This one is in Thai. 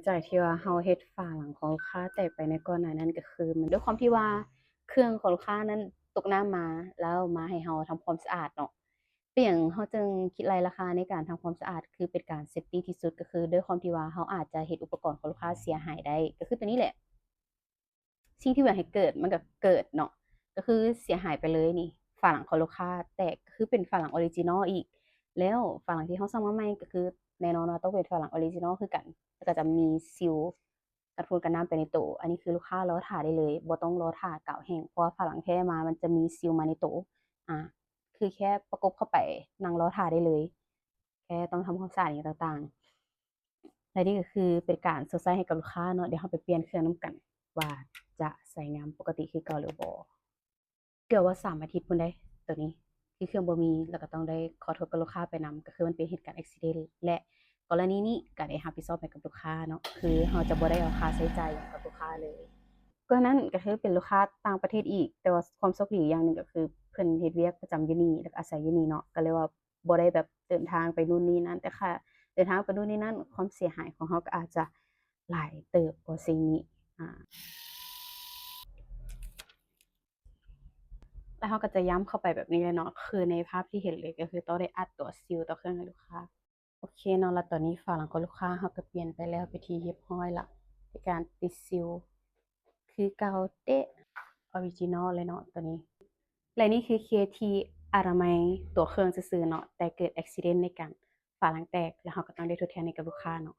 จากที่ว่าเราเฮ็ดฝาหลังของลูกค้าแตกไปในก่อนหน้านั้นก็คือมันด้วยความที่ว่าเครื่องของลูกค้านั้นตกน้ำมาแล้วมาให้เราทำความสะอาดเนาะเป็นหยังเราจึงคิดรายราคาในการทำความสะอาดคือเป็นการเซฟตีที่สุดก็คือด้วยความที่ว่าเราอาจจะเฮ็ดอุปกรณ์ของลูกค้าเสียหายได้ก็คือตัวนี้แหละ สิ่งที่บ่อยากให้เกิดมันก็เกิดเนาะก็คือเสียหายไปเลยนี่ฝาหลังของลูกค้าแตกก็คือเป็นฝาหลังออริจินัลอีกแล้วฝาหลังที่เขาสั่งมาใหม่ก็คือแน่นอนว่าต้องเป็นฝาหลังออริจินัลคือกันแล้วก็จะมีซีลกันฝุ่นกันน้ำไปในตัวอันนี้คือลูกค้ารอท่าได้เลยบ่ต้องรอท่ากาวแห้งเพราะว่าฝาหลังแท้มามันจะมีซีลมาในตัวอ่าคือแค่ประกบเข้าไปนั่งรอท่าได้เลยแค่ต้องทำความสะอาดอย่างต่างๆและนี่ก็คือเป็นการสดใสให้กับลูกค้าเนาะเดี๋ยวเราไปเปลี่ยนเครื่องน้ำกันว่าจะใส่งามปกติคือเก่าหรือบ่ เกือบว่า3 อาทิตย์พู้นเด้ตัวนี้ที่เครื่องบ่มีแล้วก็ต้องได้ขอโทษกับลูกค้าไปนำก็คือมันเป็นเหตุการณ์ Accident และกรณีนี้ก็ได้รับผิดชอบให้กับลูกค้าเนาะคือเราจะบ่ได้เอาค่าใช้จ่ายหยังกับลูกค้าเลยก็นั้นก็คือเป็นลูกค้าต่างประเทศอีกแต่ว่าความโชคดีอย่างหนึ่งก็คือเพิ่นเฮ็ดเวียกประจำอยู่นี่แล้วก็อาศัยอยู่นี่เนาะก็เลยว่าบ่ได้แบบเดินทางไปนู่นนี่นั่นแต่ค่ะเดินทางไปนู่นนี่นั่นความเสียหายของเราก็อาจจะหลายเติบกว่าสิ่งนี้อา แล้วเขาก็จะย้ำเข้าไปแบบนี้เลยเนาะคือในภาพที่เห็นเลยก็คือต้องได้อัดตัวซีลต่อเครื่องให้ลูกค้าโอเคเนาะแล้วตอนนี้ฝาหลังของลูกค้าเขาก็เปลี่ยนไปแล้วไปนที่เรียบร้อยละในการติดซีลคือเก่าเด๊ะออริจินอลเลยเนาะตัวนี้และนี่คือเคสที่อนามัยตัวเครื่องซื่อๆเนาะแต่เกิดอุบัติเหตุในการฝาหลังแตกแล้วเขาก็ต้องได้ทดแทนให้กับลูกค้าเนาะ